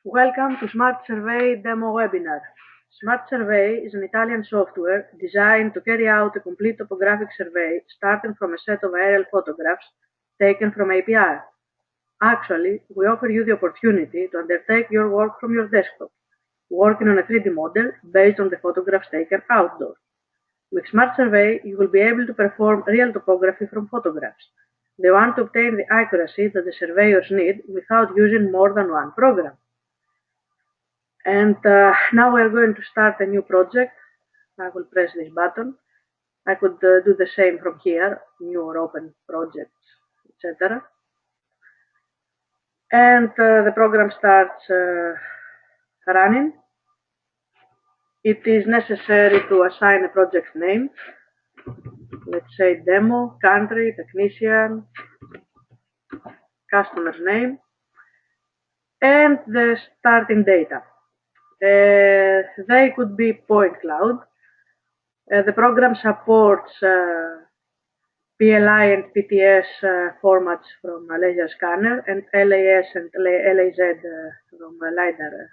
Welcome to Smart Survey demo webinar. Smart Survey is an Italian software designed to carry out a complete topographic survey starting from a set of aerial photographs taken from APR. Actually, we offer you the opportunity to undertake your work from your desktop, working on a 3D model based on the photographs taken outdoor. With Smart Survey, you will be able to perform real topography from photographs. They want to obtain the accuracy that the surveyors need without using more than one program. And now we're going to start a new project. I will press this button. I could do the same from here, new or open projects, etc. And the program starts running. It is necessary to assign a project name. Let's say demo, country, technician, customer's name, and the starting data. They could be point cloud. The program supports PLI and PTS formats from laser scanner and LAS and LAZ from LiDAR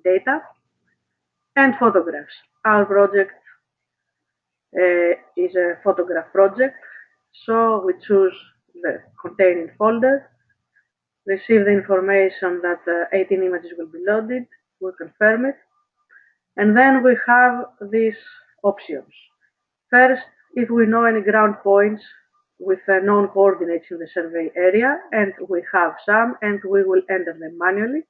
data and photographs. Our project is a photograph project, so we choose the containing folder, receive the information that 18 images will be loaded, we confirm it, and then we have these options. First, if we know any ground points with known coordinates in the survey area, and we have some, and we will enter them manually.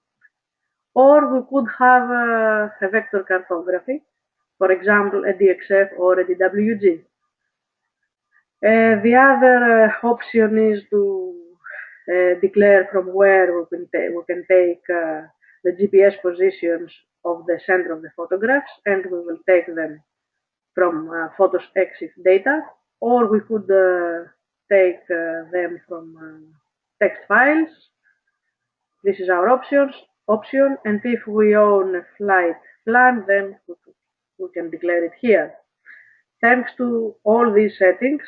Or we could have a vector cartography, for example, a DXF or a DWG. The other option is to declare from where we can take the GPS positions of the center of the photographs, and we will take them from Photos EXIF data, or we could take them from text files. This is our option, and if we own a flight plan, then we can declare it here. Thanks to all these settings,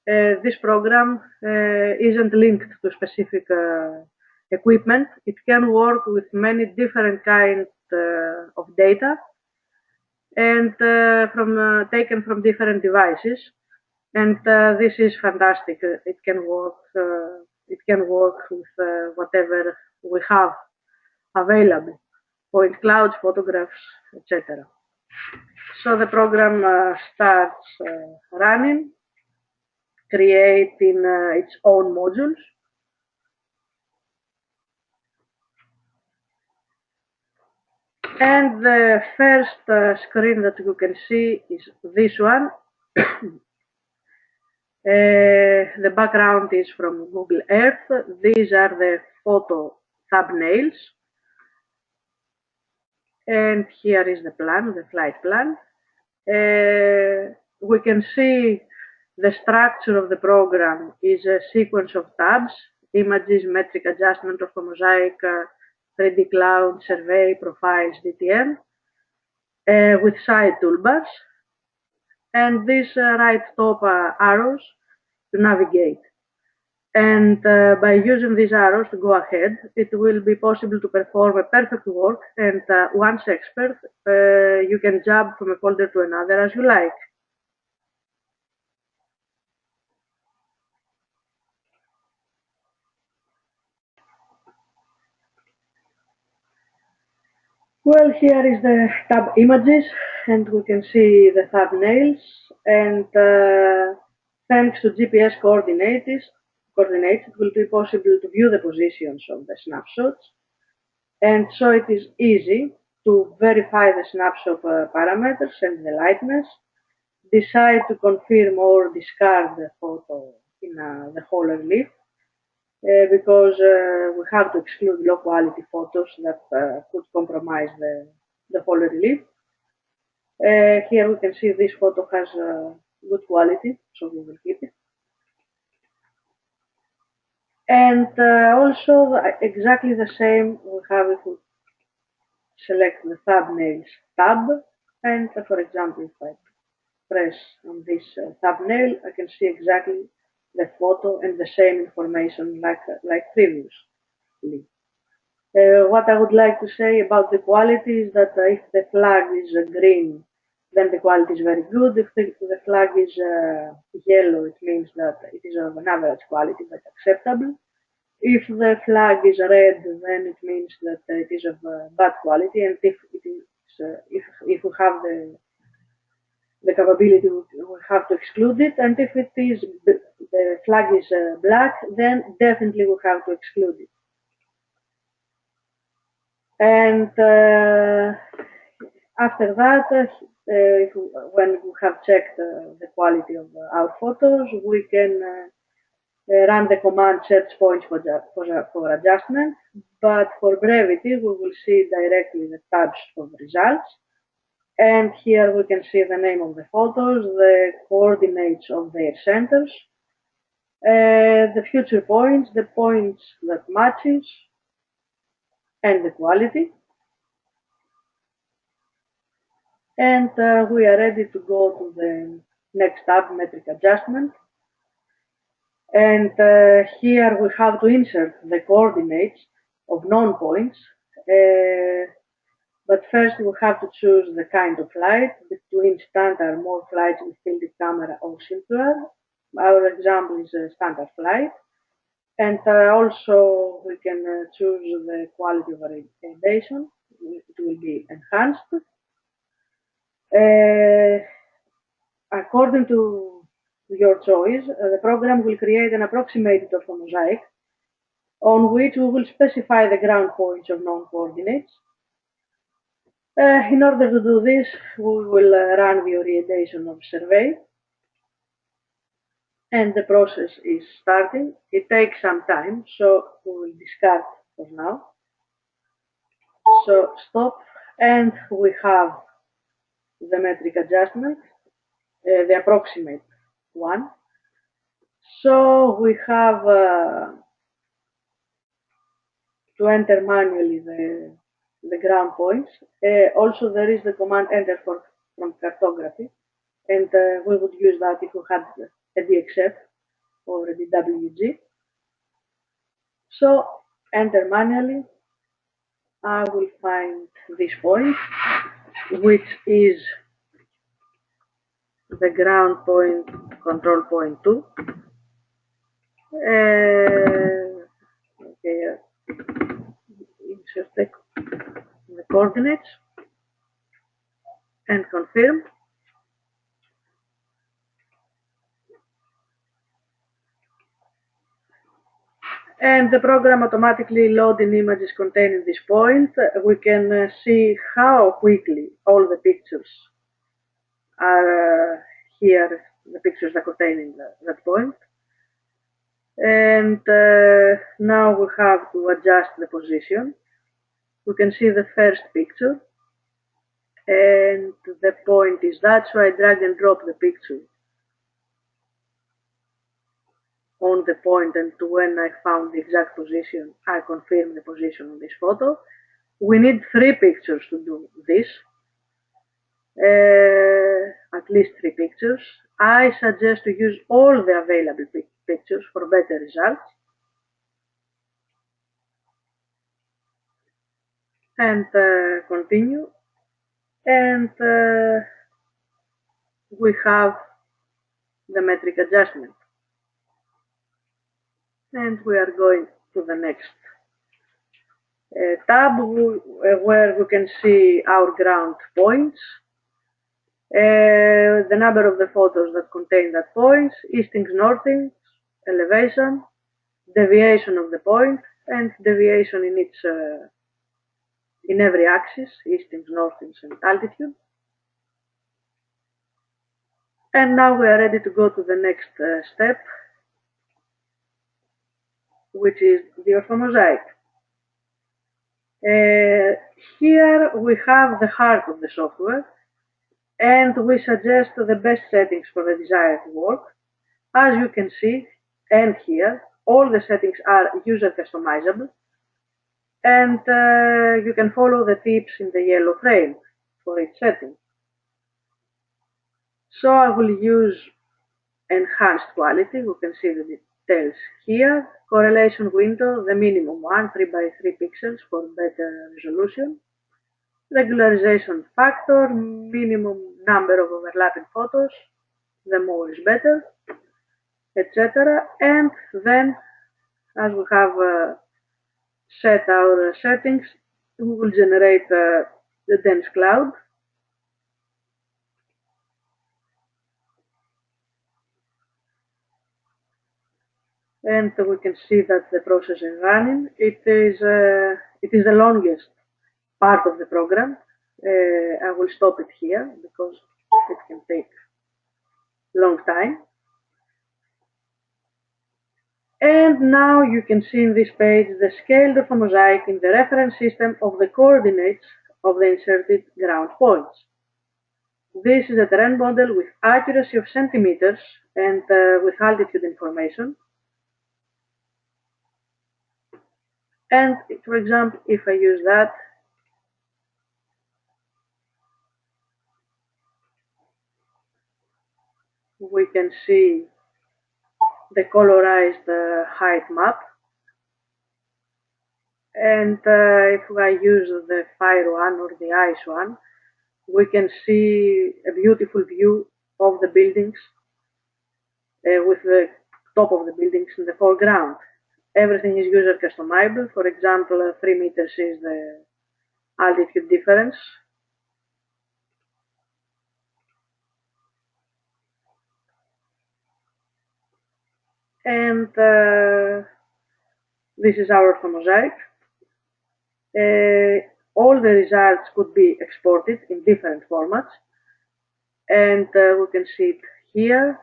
this program isn't linked to specific equipment. It can work with many different kinds of data and taken from different devices, and this is fantastic. It can work with whatever we have available, point clouds, photographs, etc. So the program starts running, creating its own modules. And the first screen that you can see is this one. The background is from Google Earth. These are the photo thumbnails. And here is the plan, the flight plan. We can see the structure of the program is a sequence of tabs: images, metric adjustment of mosaic, 3D cloud, survey, profiles, DTM, with side toolbars, and these right top arrows to navigate. And by using these arrows to go ahead, it will be possible to perform a perfect work, and once expert, you can jump from a folder to another as you like. Well, here is the tab images, and we can see the thumbnails, and thanks to GPS coordinates, it will be possible to view the positions of the snapshots, and so it is easy to verify the snapshot parameters and the lightness, decide to confirm or discard the photo in the whole relief, because we have to exclude low quality photos that could compromise the whole relief. Here we can see this photo has good quality, so we will keep it. And also exactly the same we have if we select the thumbnails tab, and for example, if I press on this thumbnail, I can see exactly the photo and the same information like previously. What I would like to say about the quality is that if the flag is green, then the quality is very good. If the flag is yellow, it means that it is of an average quality but acceptable. If the flag is red, then it means that it is of bad quality, and if it is, if we have the capability, we have to exclude it. And if it is the flag is black, then definitely we have to exclude it. And after that, when we have checked the quality of our photos, we can run the command search points for adjustment. But for brevity, we will see directly the tabs of results. And here we can see the name of the photos, the coordinates of their centers, the future points, the points that matches, and the quality. And we are ready to go to the next tab, metric adjustment. And here we have to insert the coordinates of known points. But first we have to choose the kind of flight between standard, more flights with tilted camera or simpler. Our example is a standard flight. And also we can choose the quality of radiation. It will be enhanced. According to your choice, the program will create an approximated orthomosaic on which we will specify the ground points of known coordinates. In order to do this, we will run the orientation of survey, and the process is starting. It takes some time, so we will discard for now. So stop, and we have the metric adjustment, the approximate one. So we have to enter manually the ground points. Also, there is the command enter from cartography, and we would use that if we had a DXF or a DWG. So enter manually. I will find this point, which is the ground point, control point 2. Okay, insert the coordinates and confirm. And the program automatically loading images containing this point. We can see how quickly all the pictures are here, the pictures are containing that point. And now we have to adjust the position. We can see the first picture, and the point is that, so I drag and drop the picture on the point, and when I found the exact position, I confirm the position on this photo. We need 3 pictures to do this, at least 3 pictures. I suggest to use all the available pictures for better results. And continue. And we have the metric adjustment. And we are going to the next tab where we can see our ground points, the number of the photos that contain that points, eastings, northings, elevation, deviation of the point, and deviation in its in every axis, eastings, northings, and altitude. And now we are ready to go to the next step, which is the orthomosaic. Here we have the heart of the software, and we suggest the best settings for the desired work. As you can see, and here, all the settings are user customizable, and you can follow the tips in the yellow frame for each setting. So I will use enhanced quality. We can see tells. Here, correlation window, the minimum one, 3 by 3 pixels for better resolution. Regularization factor, minimum number of overlapping photos, the more is better, etc. And then, as we have set our settings, we will generate the dense cloud. And we can see that the process is running. It is the longest part of the program. I will stop it here because it can take a long time. And now you can see in this page the scaled orthomosaic in the reference system of the coordinates of the inserted ground points. This is a terrain model with accuracy of centimeters and with altitude information. And for example, if I use that, we can see the colorized height map. And if I use the Fire one or the Ice one, we can see a beautiful view of the buildings with the top of the buildings in the foreground. Everything is user customizable. For example, 3 meters is the altitude difference. And this is our orthomosaic. All the results could be exported in different formats. And we can see it here.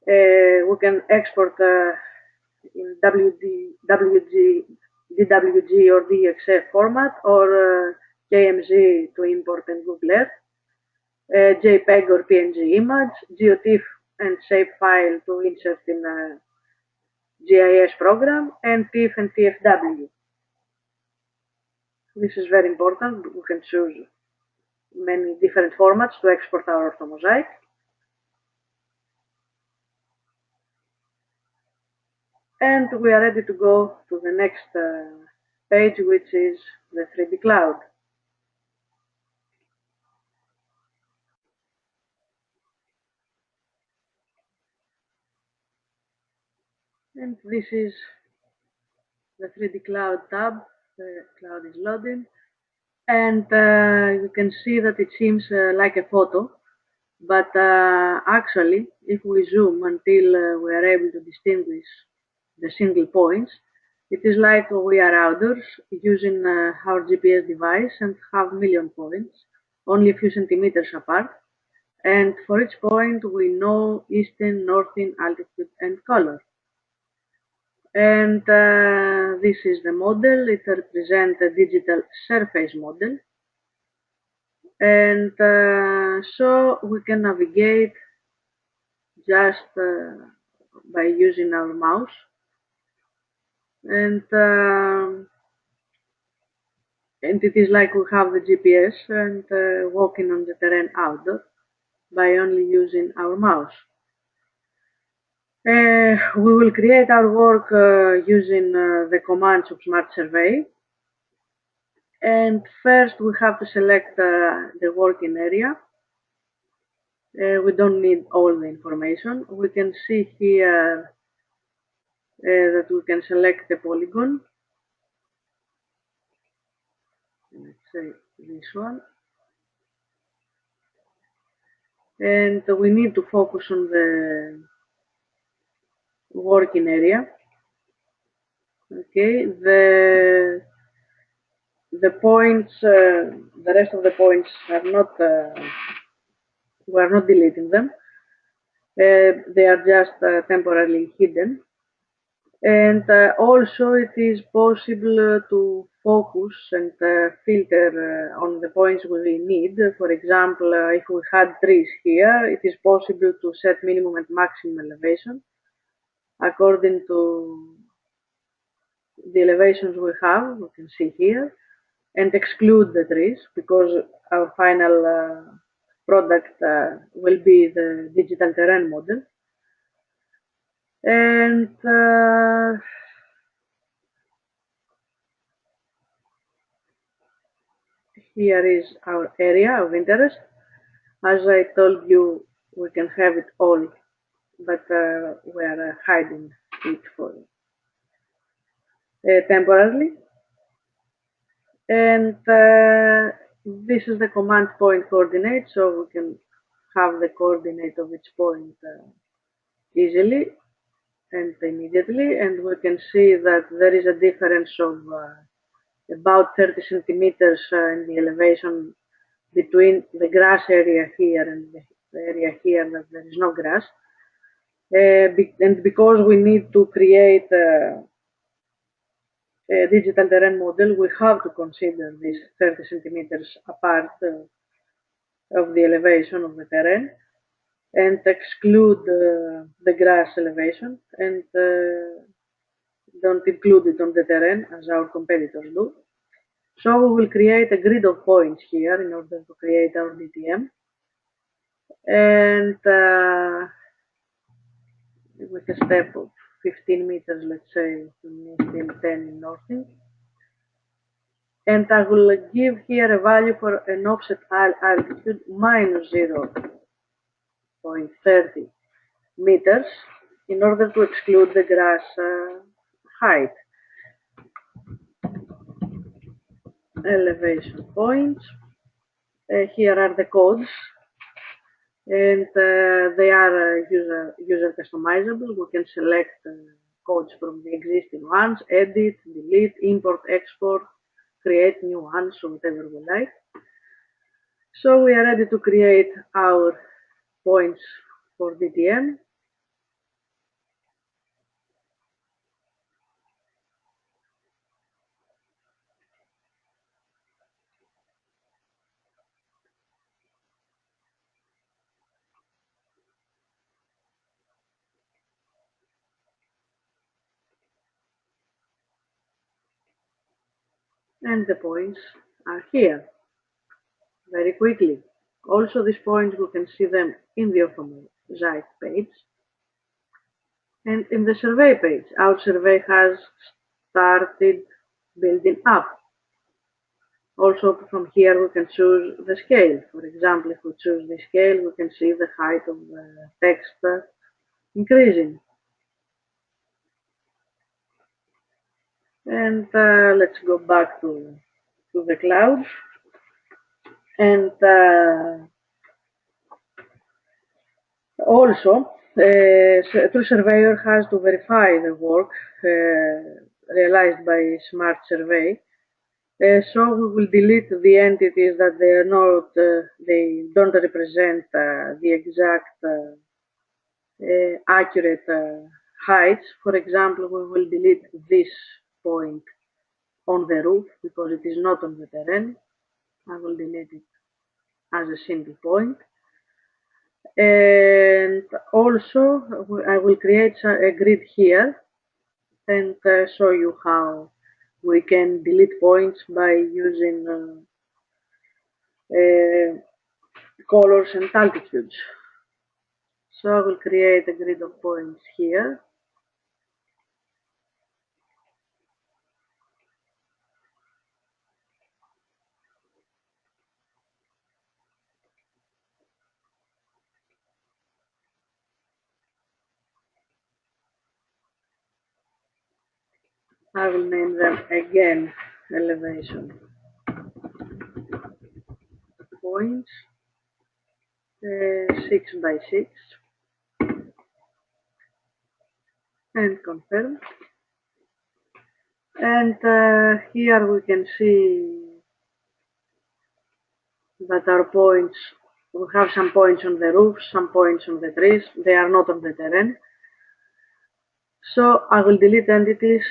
We can export in DWG or DXF format, or KMZ to import and Google Earth, JPEG or PNG image, GeoTIFF and shapefile to insert in a GIS program, and TIFF and TFW. This is very important. We can choose many different formats to export our orthomosaic. And we are ready to go to the next page, which is the 3D cloud. And this is the 3D cloud tab. The cloud is loading. And you can see that it seems like a photo. But actually, if we zoom until we are able to distinguish the single points, it is like we are outdoors using our GPS device and have million points, only a few centimeters apart. And for each point, we know eastern, northern, altitude, and color. And this is the model. It represents a digital surface model. And so we can navigate just by using our mouse. And it is like we have the GPS and walking on the terrain outdoor by only using our mouse. We will create our work using the commands of Smart Survey. And first we have to select the working area. We don't need all the information. We can see here that we can select the polygon. Let's say this one. And we need to focus on the working area. Okay, the points, the rest of the points are not, we are not deleting them. They are just temporarily hidden. And also it is possible to focus and filter on the points we need. For example, if we had trees here, it is possible to set minimum and maximum elevation according to the elevations we have, we can see here, and exclude the trees because our final product will be the digital terrain model. And here is our area of interest. As I told you, we can have it all, but we are hiding it for temporarily. And this is the command point coordinate, so we can have the coordinate of each point easily and immediately, and we can see that there is a difference of about 30 centimeters in the elevation between the grass area here and the area here that there is no grass. And because we need to create a digital terrain model, we have to consider this 30 centimeters apart of the elevation of the terrain and exclude the grass elevation and don't include it on the terrain as our competitors do. So we will create a grid of points here in order to create our DTM. And with a step of 15 meters, let's say, in east and 10 in northing. And I will give here a value for an offset altitude minus 0.30 meters in order to exclude the grass height. Elevation points. Here are the codes, and they are user customizable. We can select codes from the existing ones, edit, delete, import, export, create new ones, or whatever we like. So we are ready to create our points for DTM. And the points are here very quickly. Also, these points, we can see them in the OrthoMosaic page and in the survey page. Our survey has started building up. Also, from here, we can choose the scale. For example, if we choose the scale, we can see the height of the text increasing. And let's go back to the cloud. And also, True Surveyor has to verify the work realized by Smart Survey. So we will delete the entities that they are not, they don't represent the exact accurate heights. For example, we will delete this point on the roof because it is not on the terrain. I will delete it as a single point. And also I will create a grid here and show you how we can delete points by using colors and altitudes. So I will create a grid of points here. I will name them again elevation points, 6 by 6, and confirm. And here we can see that our points, we have some points on the roof, some points on the trees, they are not on the terrain. So I will delete entities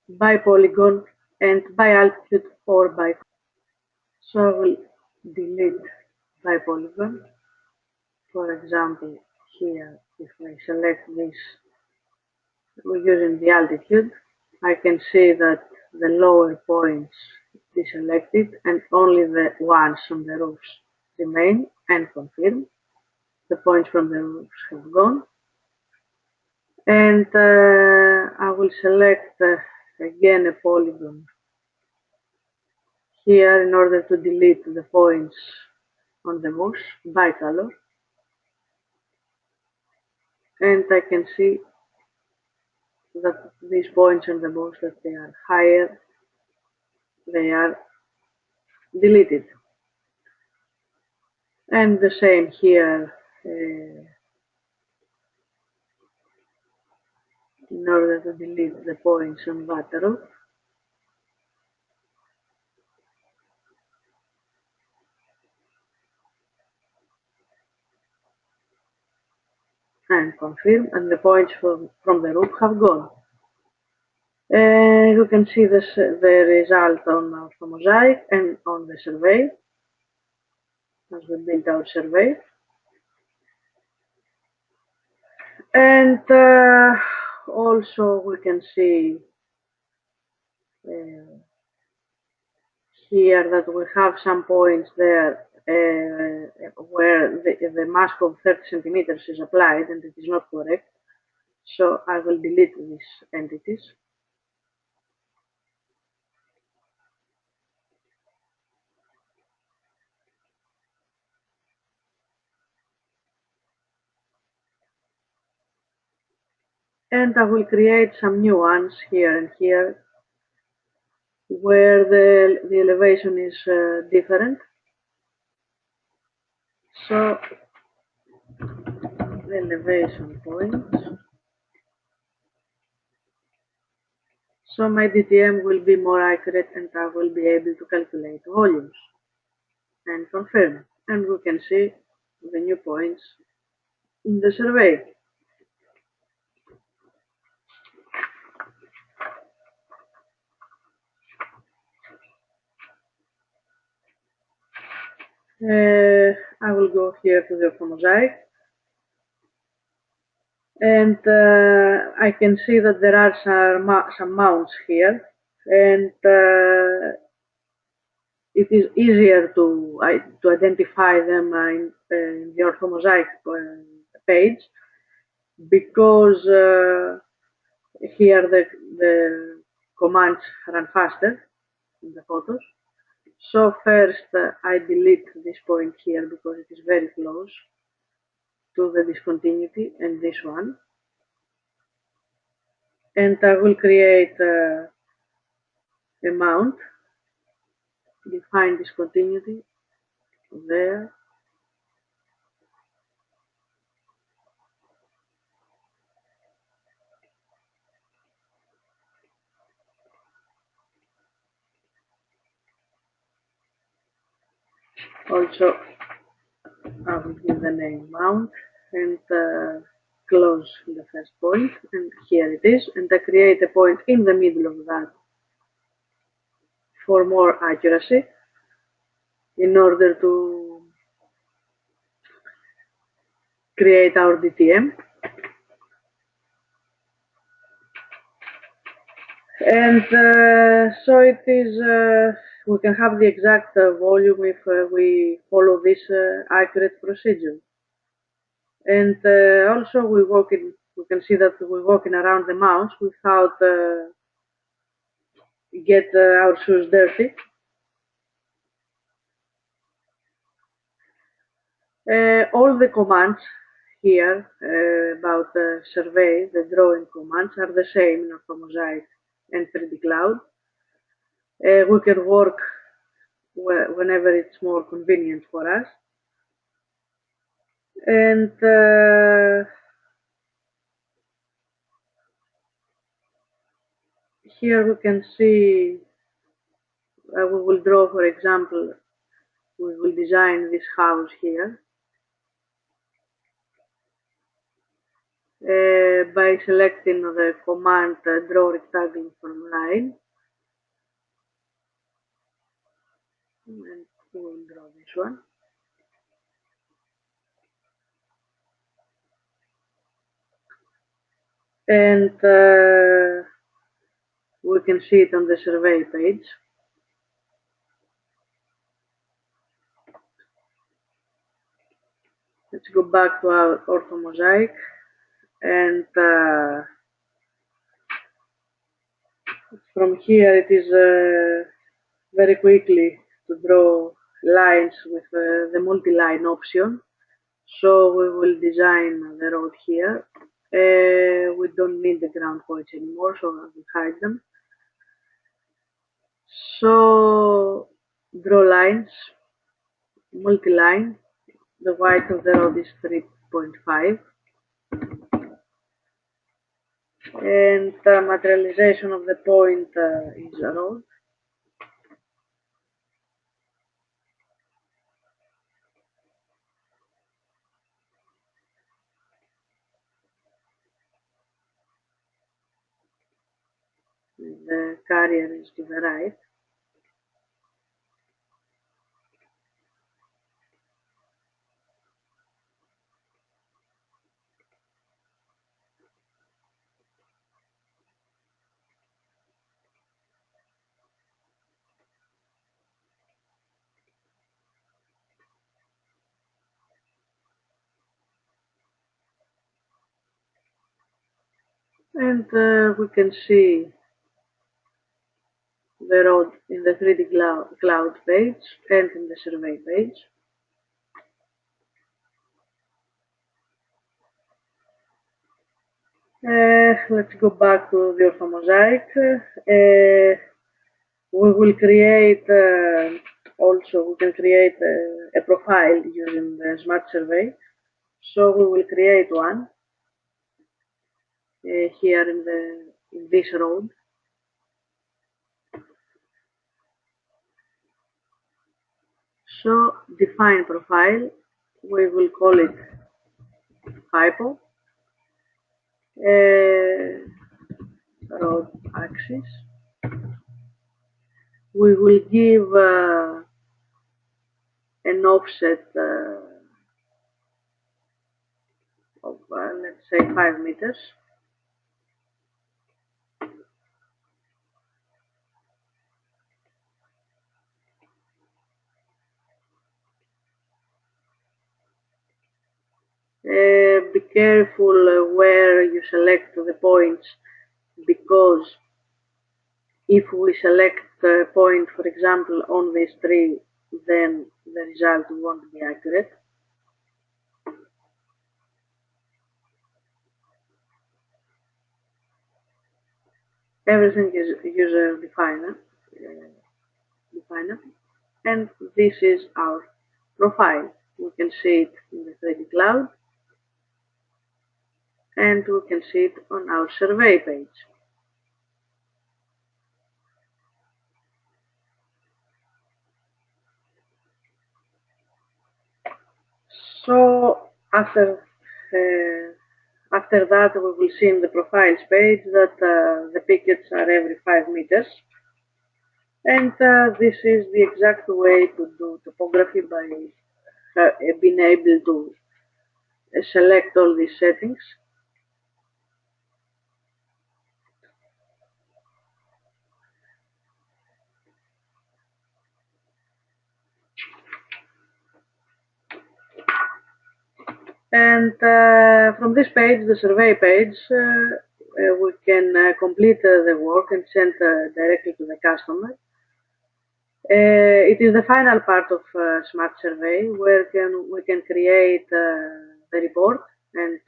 by polygon and by altitude or by. So I will delete by polygon. For example, here, if I select this using the altitude, I can see that the lower points deselected and only the ones on the roofs remain, and confirm. The points from the roofs have gone. And I will select again a polygon here in order to delete the points on the mouse by color. And I can see that these points on the mouse, that they are higher, they are deleted. And the same here, in order to delete the points on Vaterov. And confirm, and the points from the root have gone. You can see the result on OrthoMosaic and on the survey, as we build our survey. And also we can see here that we have some points there where the mask of 30 centimeters is applied and it is not correct. So I will delete these entities. And I will create some new ones here and here where the elevation is different. So the elevation points. So my DTM will be more accurate and I will be able to calculate volumes and confirm. And we can see the new points in the survey. I will go here to the OrthoMosaic. And I can see that there are some mounts here, and it is easier to identify them in the OrthoMosaic page, because here the commands run faster in the photos. So first I delete this point here because it is very close to the discontinuity, and this one. And I will create a mount, define discontinuity there. Also, I will give the name mount and close the first point, and here it is. And I create a point in the middle of that for more accuracy in order to create our DTM. And so it is, we can have the exact volume if we follow this accurate procedure. And also we can see that we're walking around the mounts without get our shoes dirty. All the commands here about survey, the drawing commands, are the same in OrthoMosaic and 3D Cloud. We can work whenever it's more convenient for us. And here we can see, we will draw, for example, we will design this house here by selecting the command draw rectangle from line. And we will draw this one. And we can see it on the survey page. Let's go back to our OrthoMosaic and from here it is very quickly to draw lines with the multi-line option. So we will design the road here. We don't need the ground points anymore, so I will hide them. So draw lines, multi-line. The width of the road is 3.5. And the materialization of the point is a road. The carrier is to the right. And we can see the road in the 3D cloud page and in the survey page. Let's go back to the orthomosaic. We will create also we can create a profile using the Smart Survey. So we will create one here in this road. So define profile. We will call it hypo. Road axis. We will give an offset of let's say 5 meters. Be careful where you select the points, because if we select a point, for example, on this tree, then the result won't be accurate. Everything is user defined, and this is our profile. We can see it in the 3D cloud, and we can see it on our survey page. So after that, we will see in the profiles page that the pickets are every 5 meters. And this is the exact way to do topography by being able to select all these settings. And from this page, the survey page, we can complete the work and send directly to the customer. It is the final part of Smart Survey where we can create the report and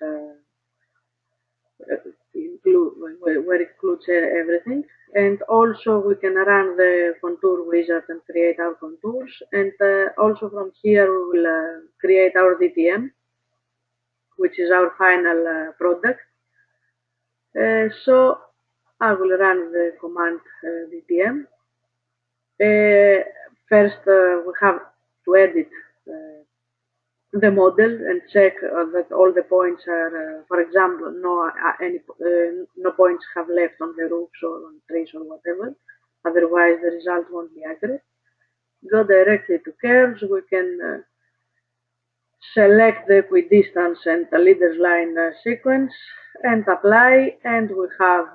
where it includes everything. And also we can run the contour wizard and create our contours. And also from here we will create our DTM, which is our final product. So I will run the command DTM. First, we have to edit the model and check that all the points are, for example, no points have left on the roofs or on trees or whatever. Otherwise, the result won't be accurate. Go directly to curves. We can select the equidistance and the leader's line sequence and apply, and we have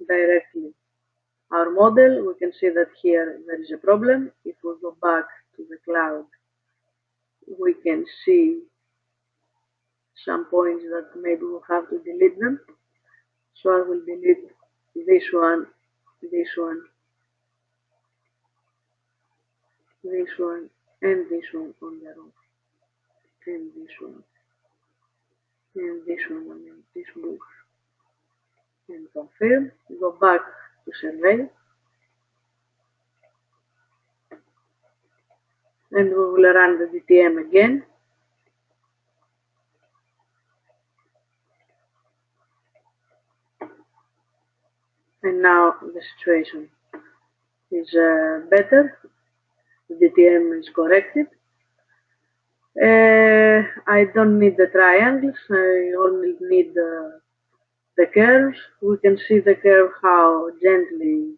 directly our model. We can see that here there is a problem. If we go back to the cloud, we can see some points that maybe we'll have to delete them. So I will delete this one, this one, this one, and this one on their own, and this one, and this one, and this one, and confirm. Go back to survey, and we will run the DTM again. And now the situation is better. The DTM is corrected. I don't need the triangles, I only need the curves. We can see the curve how gently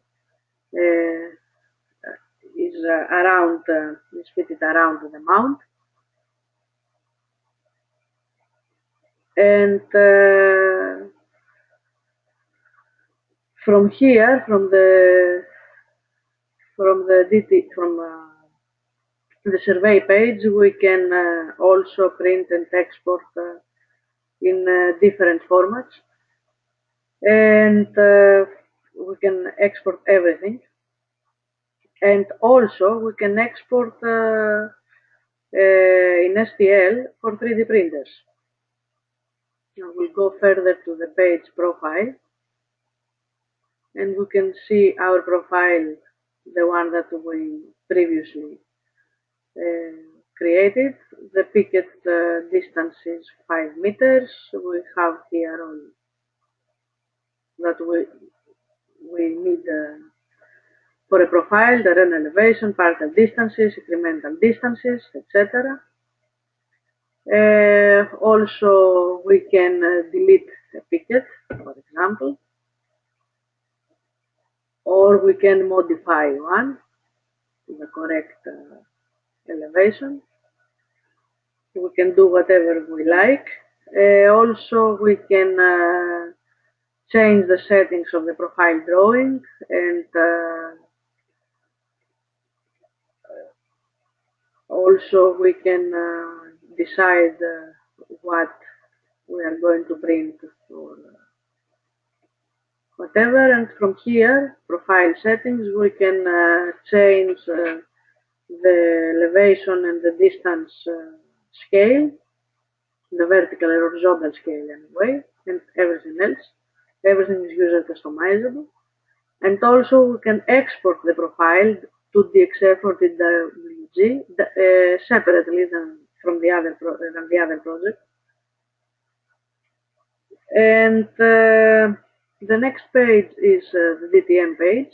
is around, is fitted around the mount. And from here, from the survey page, we can also print and export in different formats, and we can export everything, and also we can export in STL for 3D printers. Now we'll go further to the page profile, and we can see our profile, the one that we previously created. The picket distance is 5 meters. We have here all that we need for a profile, the run elevation, partial distances, incremental distances, etc. Also, we can delete a picket, for example, or we can modify one to the correct elevation. We can do whatever we like. Also, we can change the settings of the profile drawing, and also we can decide what we are going to print or whatever. And from here, profile settings, we can change the elevation and the distance scale, the vertical and horizontal scale anyway, and everything else. Everything is user customizable. And also we can export the profile to DXF or DWG separately than from the other project. And the next page is the DTM page.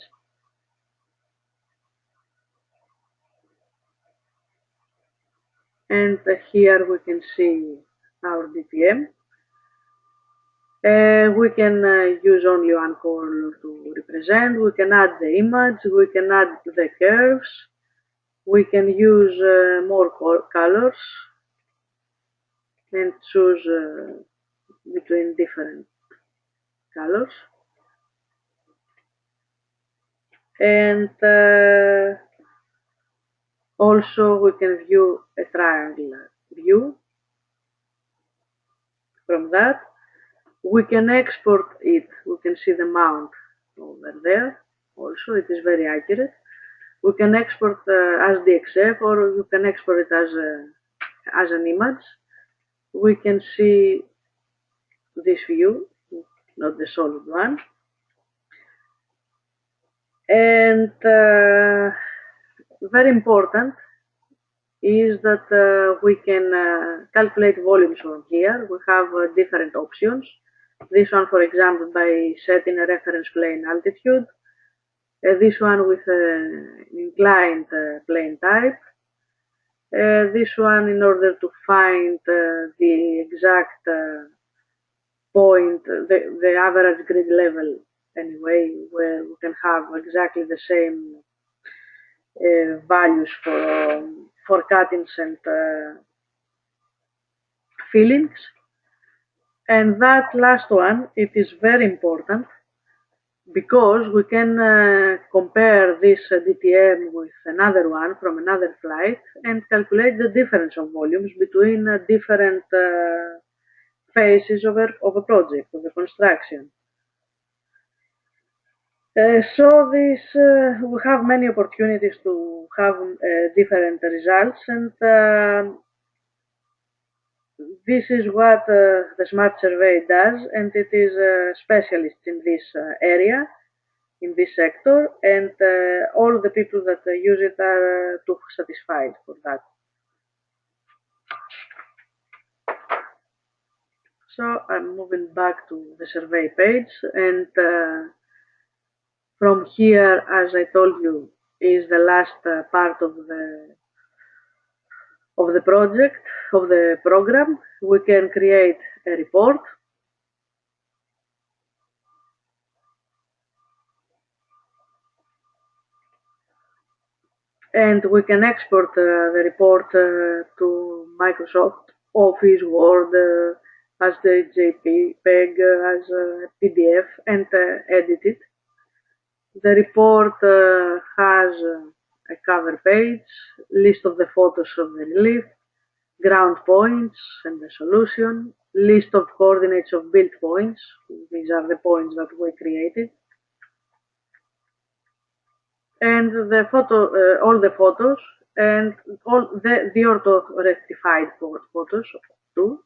And here we can see our DTM. We can use only one color to represent. We can add the image. We can add the curves. We can use more colors and choose between different colors. And also we can view a triangular view. From that, we can export it. We can see the mount over there. Also, it is very accurate. We can export as DXF, or you can export it as an image. We can see this view, not the solid one. And very important is that we can calculate volumes from here. We have different options. This one, for example, by setting a reference plane altitude. This one with an inclined plane type. This one in order to find the exact point, the average grid level anyway, where we can have exactly the same values for cuttings and fillings. And that last one, it is very important because we can compare this DTM with another one from another flight and calculate the difference of volumes between different phases of a project, of a construction. So this we have many opportunities to have different results, and this is what the Smart Survey does, and it is a specialist in this area, in this sector, and all the people that use it are too satisfied for that. So I'm moving back to the survey page, and from here, as I told you, is the last part of the project, of the program. We can create a report. And we can export the report to Microsoft Office, Word, as the JPEG, as a PDF, and edit it. The report has a cover page, list of the photos of the relief, ground points and the solution, list of coordinates of build points. These are the points that we created. And the photo, all the photos, and all the auto rectified photos too.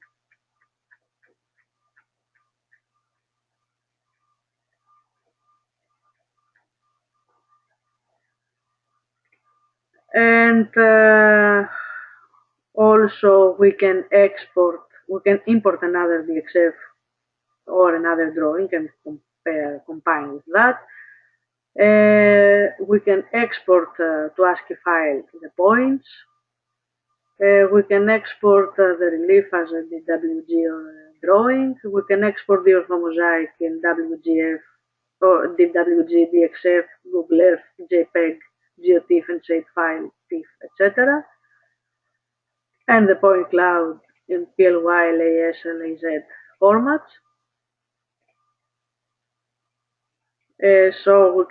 And also we can import another DXF or another drawing and combine with that. We can export to ASCII file the points. We can export the relief as a DWG or a drawing. We can export the orthomosaic in WGF or DWG, DXF, Google Earth, JPEG, GeoTIFF and shapefile, TIFF, etc. And the point cloud in PLY, LAS, LAZ formats. So we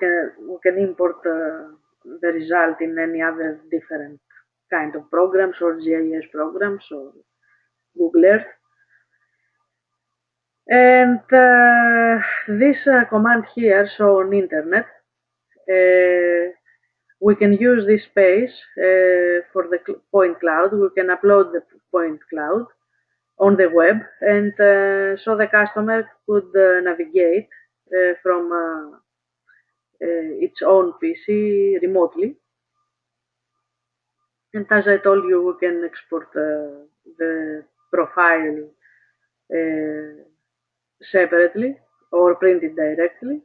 can import the result in any other different kind of programs or GIS programs or Google Earth. And this command here, so on internet, we can use this space for the point cloud. We can upload the point cloud on the web, and so the customer could navigate from its own PC remotely. And as I told you, we can export the profile separately or print it directly.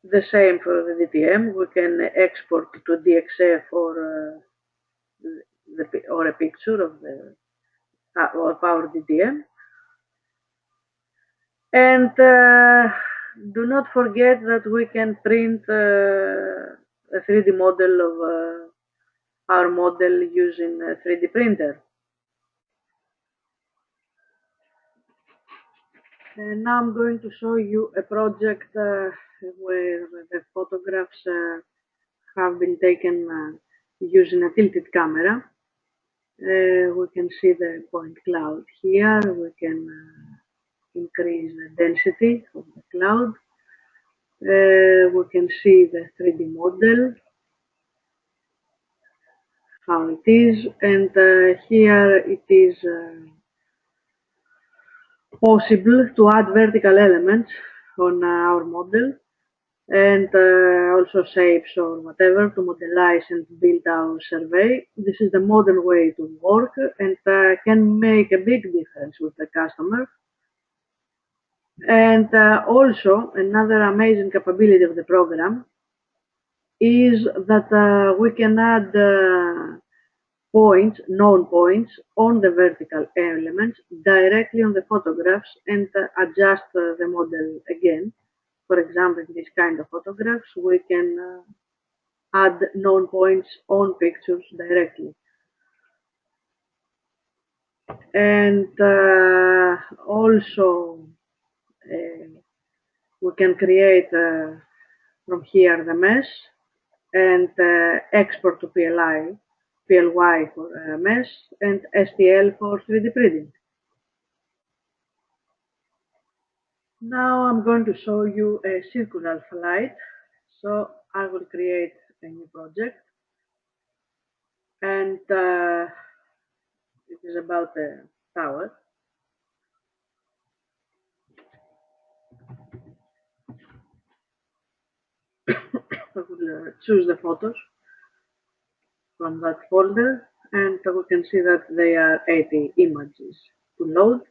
The same for the DTM. We can export to DXF or a picture of our DTM. And do not forget that we can print a 3D model of our model using a 3D printer. And now I'm going to show you a project where the photographs have been taken using a tilted camera. We can see the point cloud here. We can increase the density of the cloud. We can see the 3D model, how it is, and here it is possible to add vertical elements on our model and also shapes or whatever to modelize and build our survey. This is the modern way to work and can make a big difference with the customer. And also another amazing capability of the program is that we can add points, known points, on the vertical elements directly on the photographs and adjust the model again. For example, in this kind of photographs, we can add known points on pictures directly. And also, we can create from here the mesh and export to PLY for mesh and STL for 3D printing. Now I'm going to show you a circular flight. So I will create a new project, and it is about a tower. I will choose the photos from that folder, and we can see that they are 80 images to load.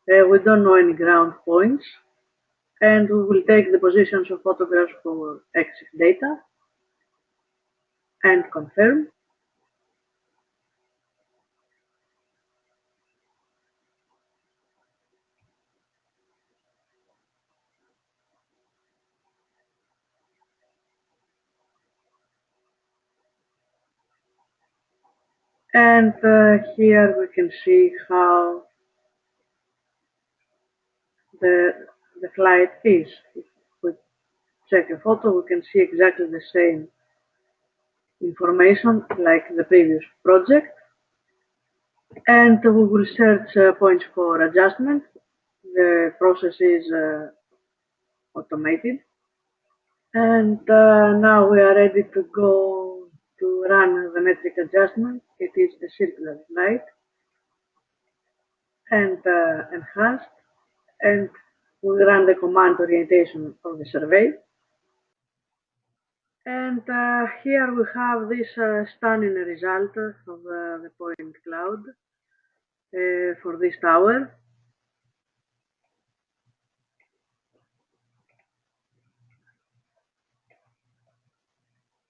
We don't know any ground points, and we will take the positions of photographs for EXIF data and confirm. And here we can see how the, the flight is. If we check a photo, we can see exactly the same information like the previous project. And we will search points for adjustment. The process is automated. And now we are ready to go to run the metric adjustment. It is a circular flight and enhanced. And we run the command orientation of the survey. And here we have this stunning result of the point cloud for this tower.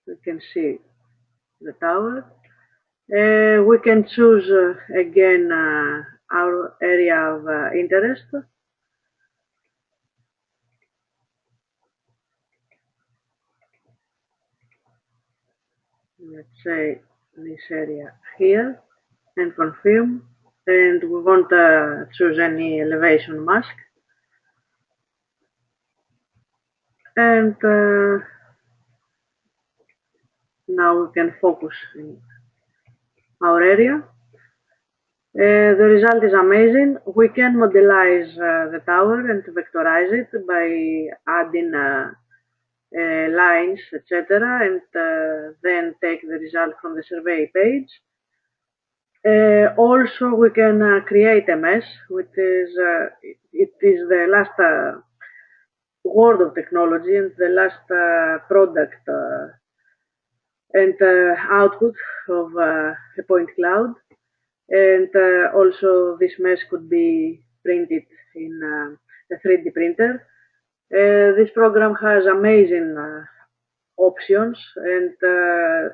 We can see the tower. We can choose again our area of interest. Let's say this area here and confirm. And we won't choose any elevation mask. And now we can focus in our area. The result is amazing. We can modelize the tower and vectorize it by adding lines, etc., and then take the result from the survey page. Also, we can create a mesh, which is it is the last word of technology and the last product and output of a point cloud. And also this mesh could be printed in a 3D printer. This program has amazing options and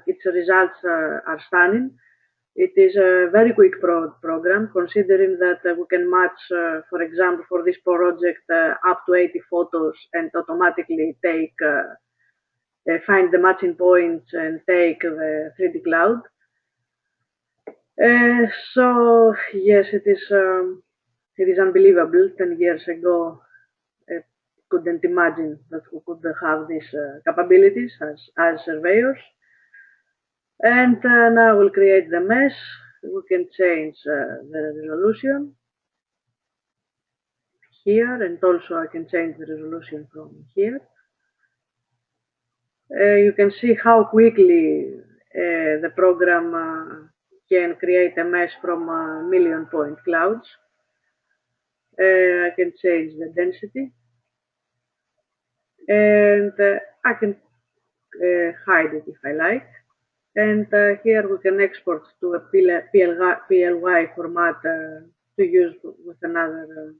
its results are stunning. It is a very quick program, considering that we can match, for example, for this project, up to 80 photos and automatically take, find the matching points and take the 3D cloud. So yes, it is unbelievable. 10 years ago, I couldn't imagine that we could have these capabilities as surveyors. And now we'll create the mesh. We can change the resolution here, and also I can change the resolution from here. You can see how quickly the program can create a mesh from a million point clouds. I can change the density, and I can hide it if I like. And here we can export to a PLY format to use with another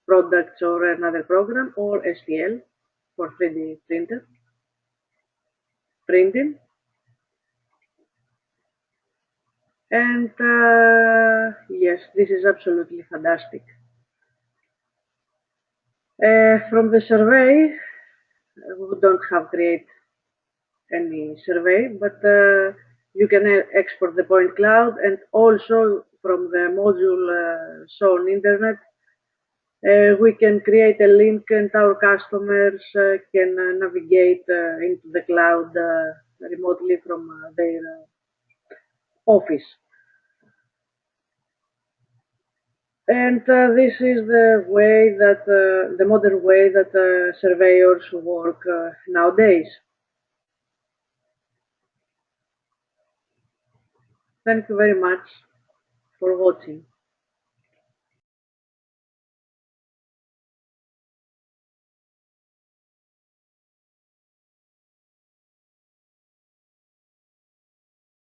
product or another program, or STL for 3D printing. And yes, this is absolutely fantastic. From the survey, we don't have create any survey, but you can export the point cloud, and also from the module shown internet, we can create a link and our customers can navigate into the cloud remotely from their office. And this is the way that the modern way that surveyors work nowadays. Thank you very much for watching.